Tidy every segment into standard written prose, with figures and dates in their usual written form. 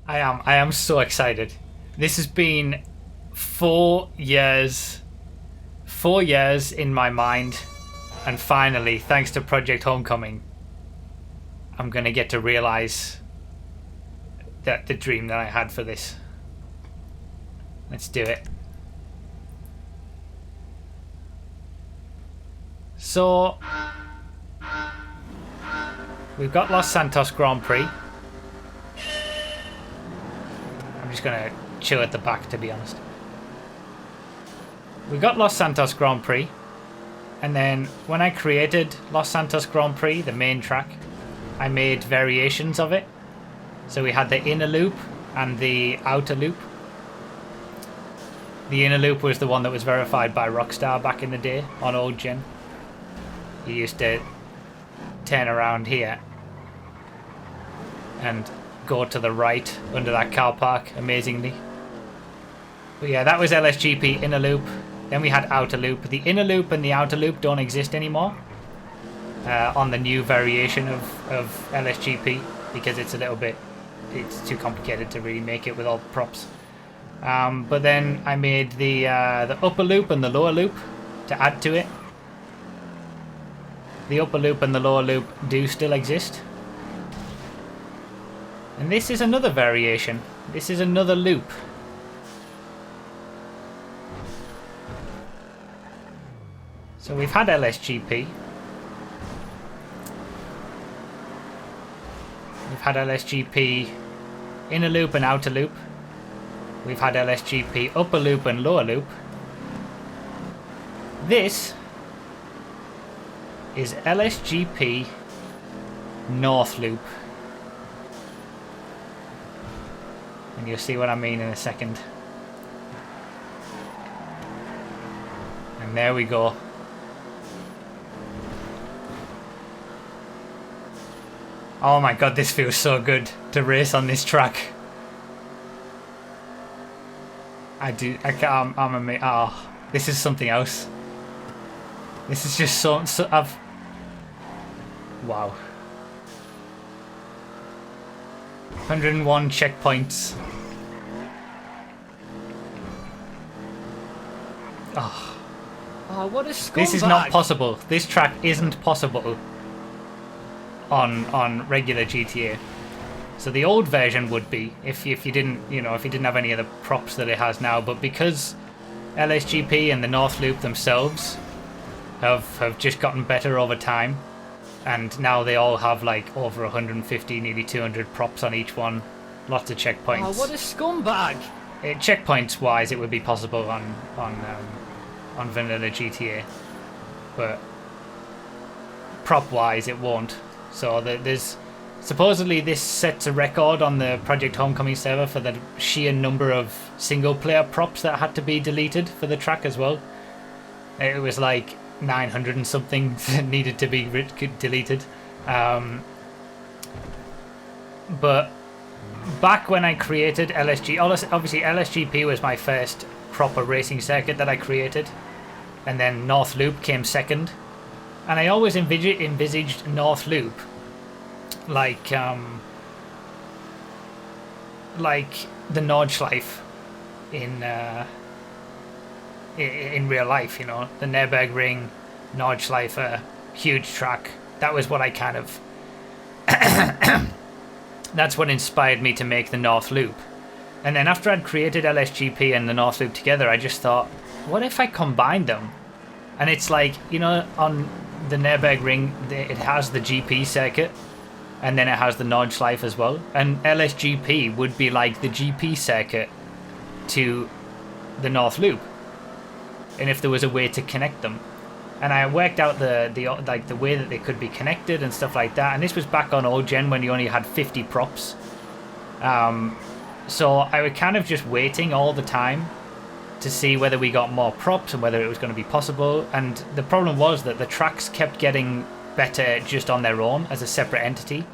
I am so excited. This has been 4 years. 4 years in my mind. And finally, thanks to Project Homecoming, I'm going to get to realize that the dream that I had for this. Let's do it. So, we've got Los Santos Grand Prix. I'm just going to chill at the back, to be honest. We got Los Santos Grand Prix. And then when I created Los Santos Grand Prix, the main track, I made variations of it. So we had the inner loop and the outer loop. The inner loop was the one that was verified by Rockstar back in the day on old gen. You used to turn around here and go to the right under that car park, amazingly. But yeah, that was LSGP inner loop. Then we had outer loop. The inner loop and the outer loop don't exist anymore on the new variation of LSGP because it's too complicated to really make it with all the props. But then I made the upper loop and the lower loop to add to it. The upper loop and the lower loop do still exist. And this is another variation. This is another loop. So we've had LSGP. We've had LSGP inner loop and outer loop. We've had LSGP upper loop and lower loop. This is LSGP North Loop. And you'll see what I mean in a second. And there we go. Oh my god, this feels so good to race on this track. I'm amazed. Oh, this is something else. This is just so wow. 101 checkpoints. Oh. Oh, what a scumbag. This is not possible. This track isn't possible on regular GTA. So the old version would be if you didn't have any of the props that it has now, but because LSGP and the North Loop themselves have just gotten better over time, and now they all have like over 150, nearly 200 props on each one, lots of checkpoints. Oh, what a scumbag! Checkpoints wise, it would be possible on vanilla GTA, but prop wise, it won't. So there's supposedly this sets a record on the Project Homecoming server for the sheer number of single player props that had to be deleted for the track as well. It was like 900 and something that needed to be deleted. But back when I created LSG, obviously LSGP was my first proper racing circuit that I created, and then North Loop came second. And I always envisaged North Loop like the Nordschleife in real life, you know, the Nürburgring, Nordschleife, huge track. That was what I kind of that's what inspired me to make the North Loop. And then after I'd created LSGP and the North Loop together, I just thought, what if I combined them? And it's like, you know, on the Nürburgring, it has the GP circuit, and then it has the Nordschleife as well. And LSGP would be like the GP circuit to the North Loop. And if there was a way to connect them, and I worked out the way that they could be connected and stuff like that. And this was back on old gen when you only had 50 props. So I was kind of just waiting all the time to see whether we got more props and whether it was going to be possible. And the problem was that the tracks kept getting better just on their own as a separate entity.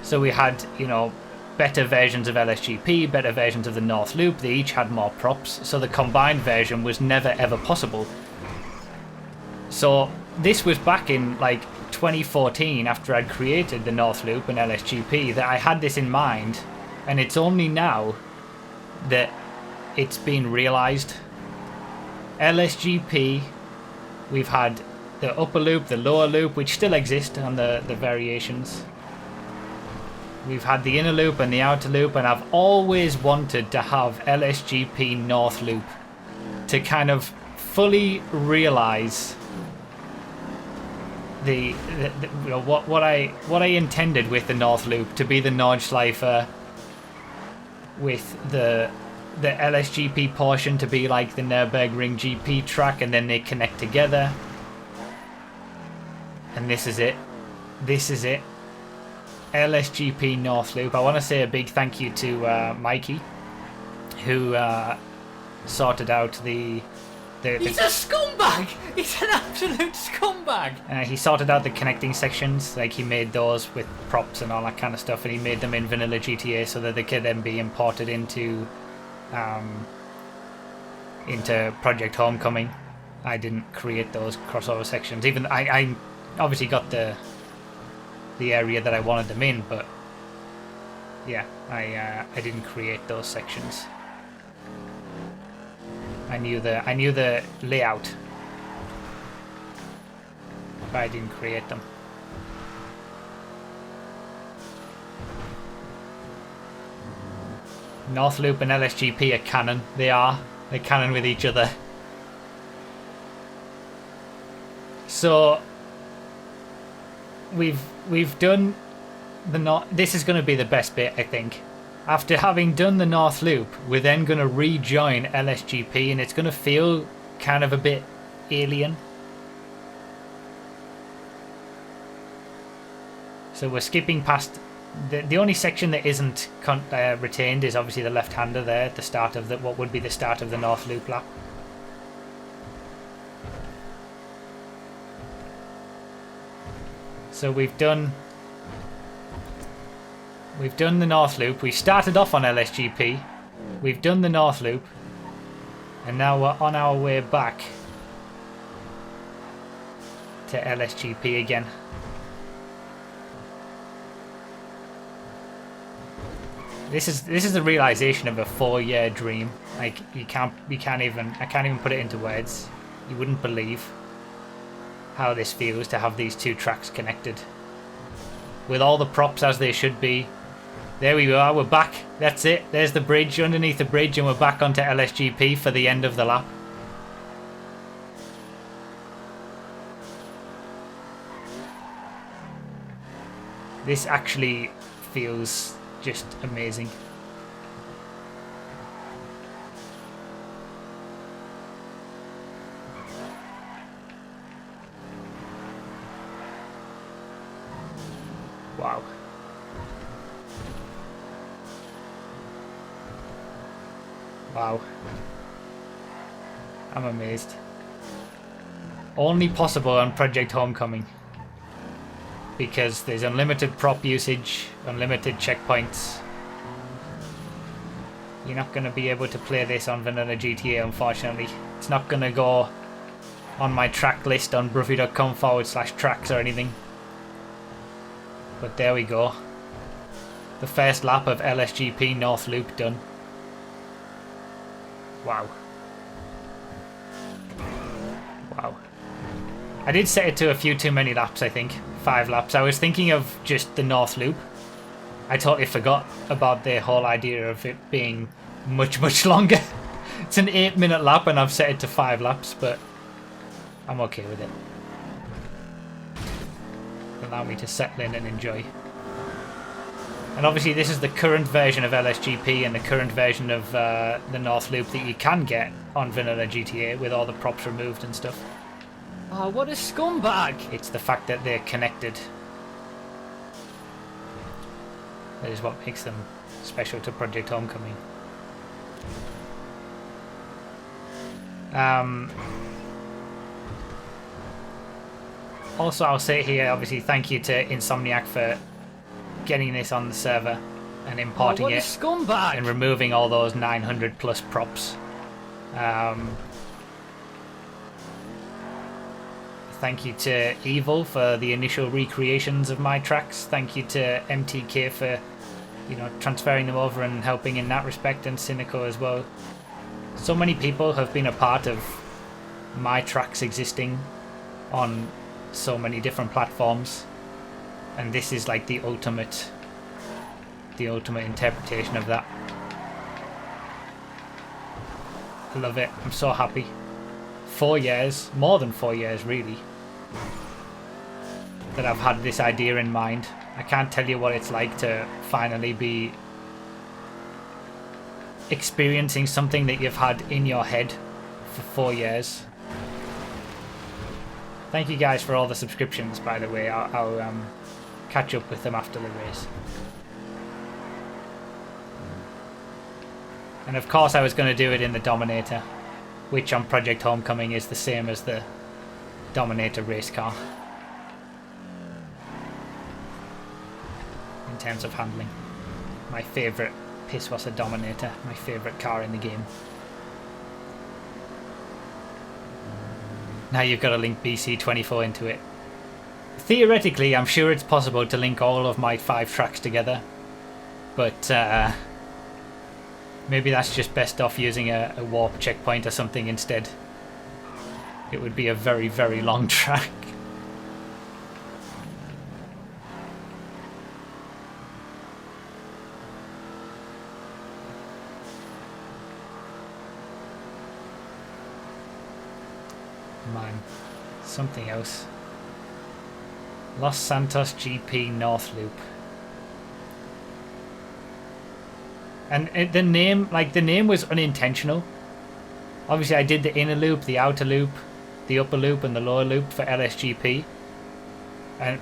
So we had, you know, better versions of LSGP, better versions of the North Loop. They each had more props. So the combined version was never ever possible. So this was back in like 2014, after I'd created the North Loop and LSGP, that I had this in mind. and it's only now that it's been realized. LSGP, we've had the upper loop, the lower loop, which still exist on the variations. We've had the inner loop and the outer loop, and I've always wanted to have LSGP North Loop to kind of fully realize the you know, what I intended with the North Loop to be the Nordschleife, with the LSGP portion to be like the Nürburgring GP track, and then they connect together. And this is it. This is it. LSGP North Loop. I want to say a big thank you to Mikey, who sorted out the He's a scumbag! He's an absolute scumbag! he sorted out the connecting sections. Like, he made those with props and all that kind of stuff, and he made them in vanilla GTA so that they could then be imported into Project Homecoming. I didn't create those crossover sections. Even I obviously got the area that I wanted them in, but yeah, I didn't create those sections. I knew the layout, but I didn't create them. North Loop and LSGP are canon. They're canon with each other. So we've done the North. This is going to be the best bit, I think. After having done the North Loop, we're then going to rejoin LSGP, and it's going to feel kind of a bit alien. So we're skipping past the only section that isn't retained is obviously the left-hander there at the start of what would be the start of the North Loop lap. So we've done the North Loop. We started off on LSGP. We've done the North Loop. And now we're on our way back to LSGP again. This is the realization of a 4-year dream. Like, I can't even put it into words. You wouldn't believe how this feels to have these two tracks connected. With all the props as they should be. There we are, we're back. That's it. There's the bridge, underneath the bridge, and we're back onto LSGP for the end of the lap. This actually feels just amazing. Wow. Wow. I'm amazed. Only possible on Project Homecoming. Because there's unlimited prop usage, unlimited checkpoints. You're not going to be able to play this on vanilla GTA, unfortunately. It's not going to go on my track list on broofy.com/tracks or anything. But there we go. The first lap of LSGP North Loop done. Wow. Wow. I did set it to a few too many laps, I think. 5 laps. I was thinking of just the North Loop. I totally forgot about the whole idea of it being much, much longer. It's an 8-minute lap and I've set it to 5 laps, but I'm okay with it. Allow me to settle in and enjoy. And obviously this is the current version of LSGP and the current version of the North Loop that you can get on vanilla GTA with all the props removed and stuff. Oh, what a scumbag! It's the fact that they're connected. That is what makes them special to Project Homecoming. Also, I'll say here, obviously, thank you to Insomniac for getting this on the server and importing what a it scumbag! and removing all those 900 plus props. Thank you to Evil for the initial recreations of my tracks. Thank you to MTK for you know, transferring them over and helping in that respect, and Cynico as well. So many people have been a part of my tracks existing on so many different platforms, and this is like the ultimate interpretation of that. I love it. I'm so happy. 4 years, more than 4 years really, that I've had this idea in mind. I can't tell you what it's like to finally be experiencing something that you've had in your head for 4 years. Thank you guys for all the subscriptions, by the way. I'll catch up with them after the race. And of course I was going to do it in the Dominator, which on Project Homecoming is the same as the Dominator race car in terms of handling. My favourite piss was a Dominator, my favourite car in the game. Now you've got to link BC24 into it. Theoretically, I'm sure it's possible to link all of my 5 tracks together, but maybe that's just best off using a warp checkpoint or something instead. It would be a very, very long track. Man, something else. Los Santos GP North Loop. And the name was unintentional. Obviously I did the inner loop, the outer loop, the upper loop and the lower loop for LSGP.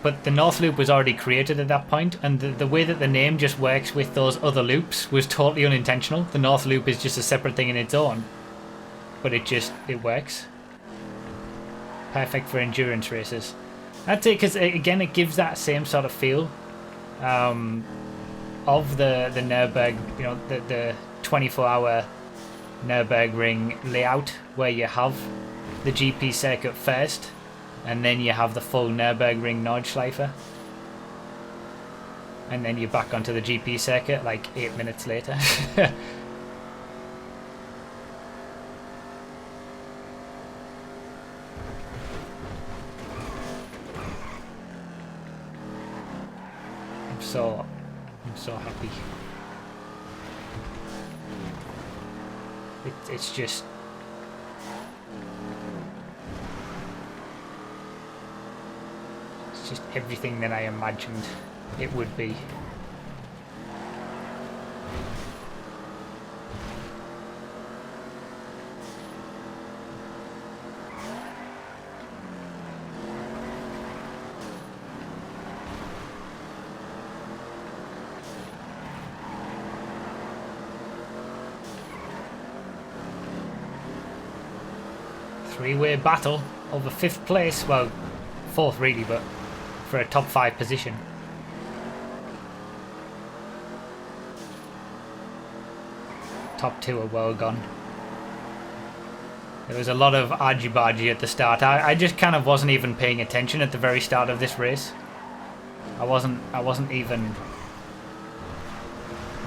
But the North Loop was already created at that point, and the way that the name just works with those other loops was totally unintentional. The North Loop is just a separate thing in its own, but it works. Perfect for endurance races. That's it, because again it gives that same sort of feel of the Nürburg, you know, the 24-hour Nürburgring layout, where you have the GP circuit first and then you have the full Nürburgring Nordschleife, and then you're back onto the GP circuit like 8 minutes later. I'm so happy. It's just everything that I imagined it would be. Three-way battle over 5th place, well 4th really, but for a top 5 position. Top 2 are well gone. There was a lot of argy-bargy at the start. I just kind of wasn't even paying attention at the very start of this race. I wasn't even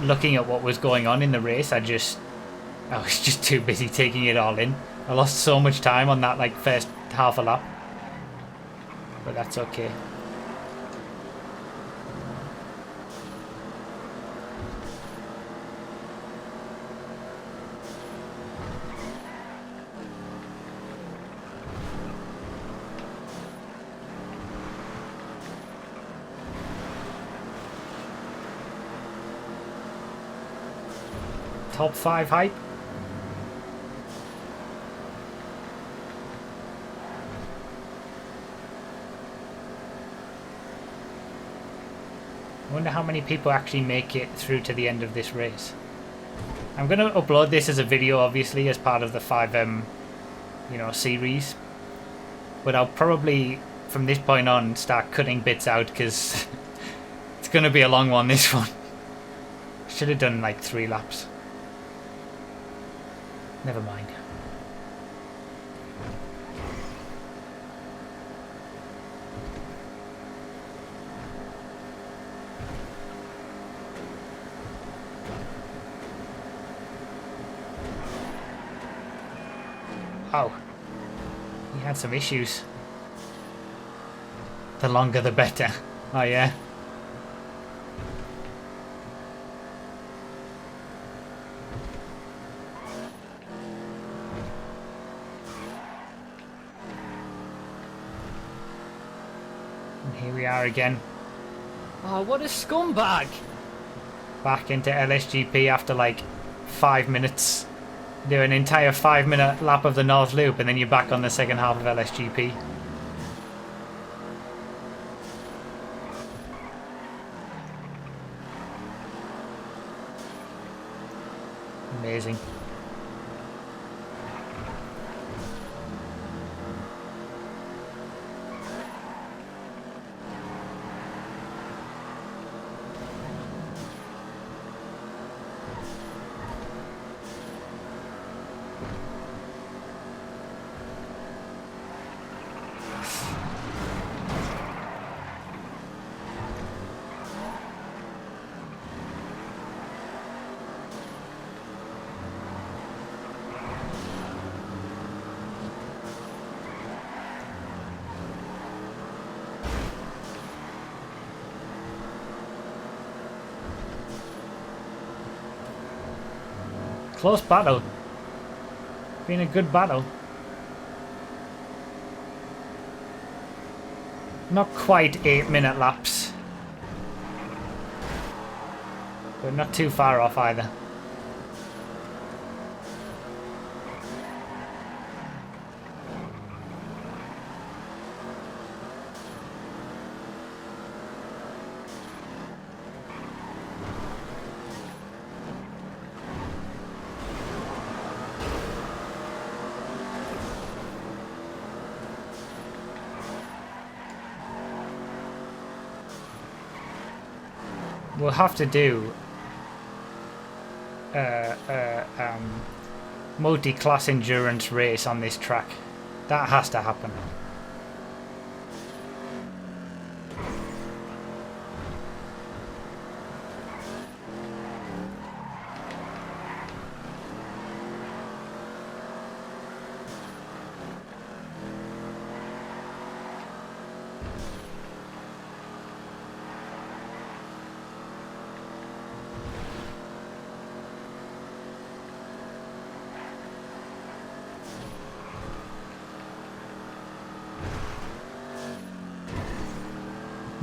looking at what was going on in the race. I was just too busy taking it all in. I lost so much time on that like first half a lap, but that's okay. Top 5 hype. I wonder how many people actually make it through to the end of this race. I'm going to upload this as a video, obviously, as part of the FiveM, you know, series. But I'll probably, from this point on, start cutting bits out, because it's going to be a long one, this one. Should have done like 3 laps. Never mind. Oh. He had some issues. The longer the better. Oh yeah. And here we are again. Oh, what a scumbag! Back into LSGP after like 5 minutes. Do an entire 5-minute lap of the North Loop and then you're back on the second half of LSGP. Amazing. Close battle. Been a good battle. Not quite 8-minute laps. But not too far off either. We'll have to do multi-class endurance race on this track. That has to happen.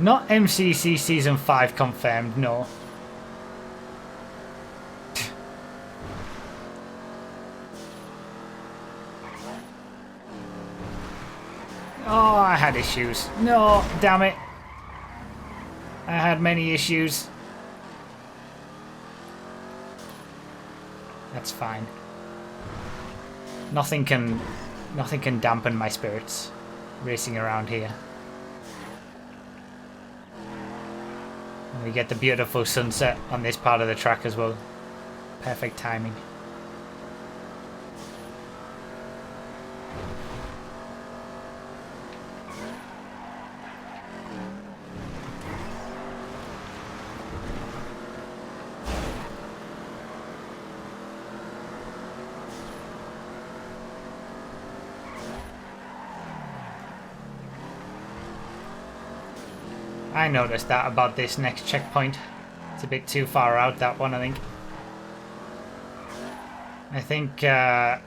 Not MCC Season 5 confirmed, no. Oh, I had issues. No, damn it. I had many issues. That's fine. Nothing can dampen my spirits racing around here. And we get the beautiful sunset on this part of the track as well. Perfect timing. I noticed that about this next checkpoint. It's a bit too far out, that one, I think. I think that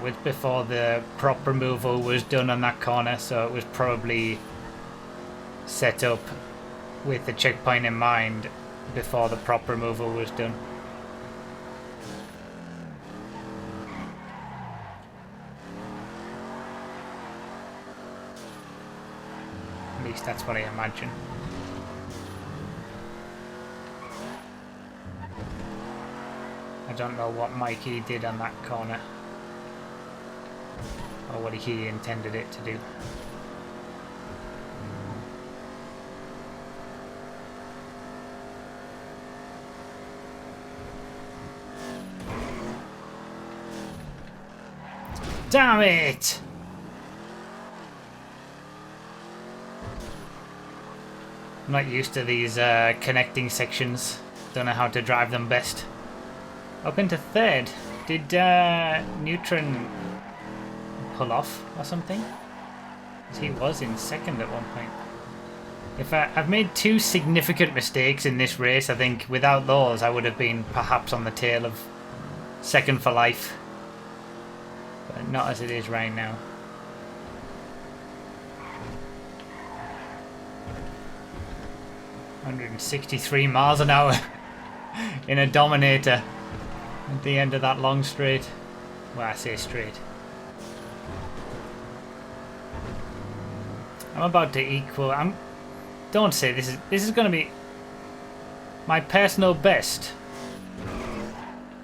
was before the prop removal was done on that corner, so it was probably set up with the checkpoint in mind before the prop removal was done. At least that's what I imagine. I don't know what Mikey did on that corner, or what he intended it to do. Damn it! I'm not used to these connecting sections. Don't know how to drive them best. Up into third. Did Neutron pull off or something. 'Cause he was in second at one point. I've made 2 significant mistakes in this race. I think without those I would have been perhaps on the tail of second for life. But not as it is right now. ...163 miles an hour in a Dominator at the end of that long straight. Well, I say straight. I'm about to equal... Don't say this is going to be my personal best.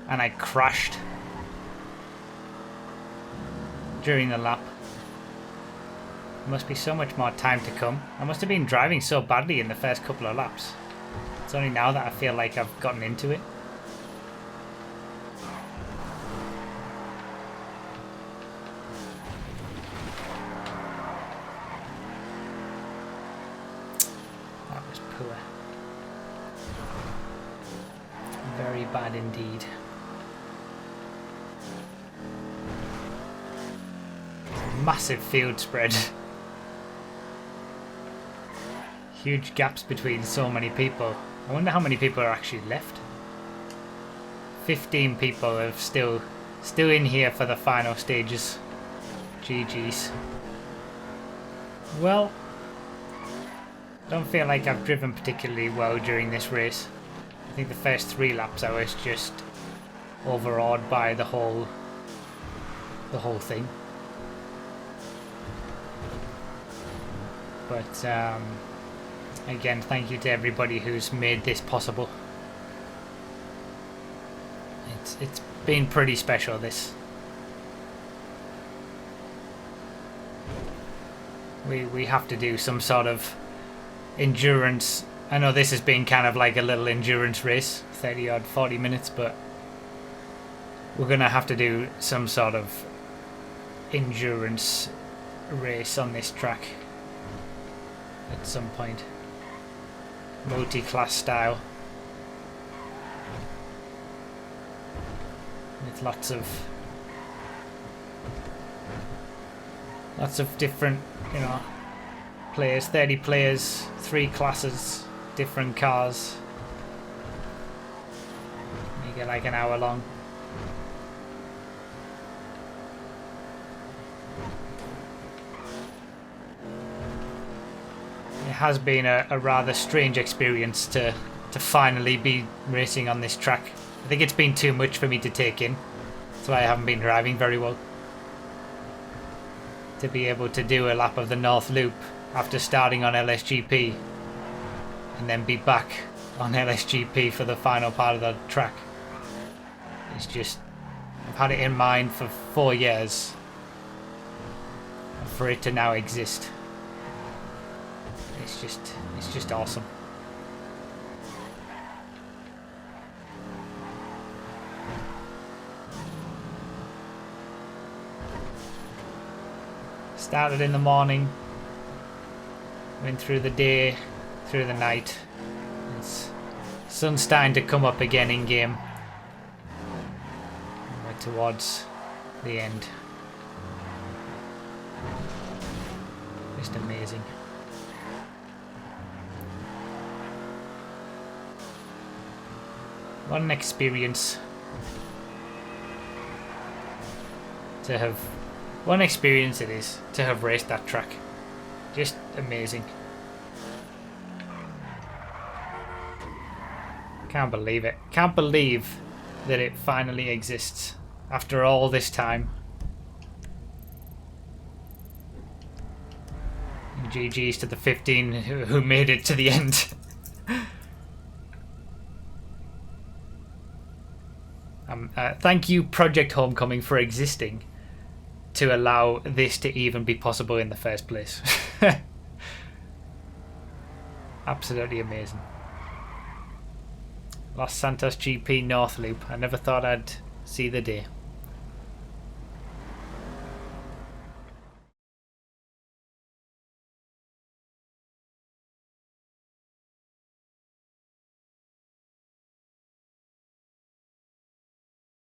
And I crashed during the lap. There must be so much more time to come. I must have been driving so badly in the first couple of laps. It's only now that I feel like I've gotten into it. That was poor. Very bad indeed. Massive field spread. Huge gaps between so many people. I wonder how many people are actually left. 15 people are still in here for the final stages. GG's. Well, don't feel like I've driven particularly well during this race. I think the first 3 laps I was just overawed by the whole thing. But again, thank you to everybody who's made this possible. It's been pretty special, this. We have to do some sort of endurance. I know this has been kind of like a little endurance race, 30 odd 40 minutes, but we're gonna have to do some sort of endurance race on this track at some point. Multi-class style. With lots of different, players, 30 players, 3 classes, different cars. Make it like an hour long. It has been a rather strange experience to finally be racing on this track. I think it's been too much for me to take in. That's why I haven't been driving very well. To be able to do a lap of the North Loop after starting on LSGP and then be back on LSGP for the final part of the track. It's just, I've had it in mind for 4 years for it to now exist. It's just awesome. Started in the morning, went through the day, through the night. Sun's starting to come up again in game. We're towards the end. Just amazing. What an experience to have. What an experience it is to have raced that track. Just amazing. Can't believe it. Can't believe that it finally exists after all this time. And GG's to the 15 who made it to the end. Thank you, Project Homecoming, for existing to allow this to even be possible in the first place. Absolutely amazing. Los Santos GP North Loop. I never thought I'd see the day.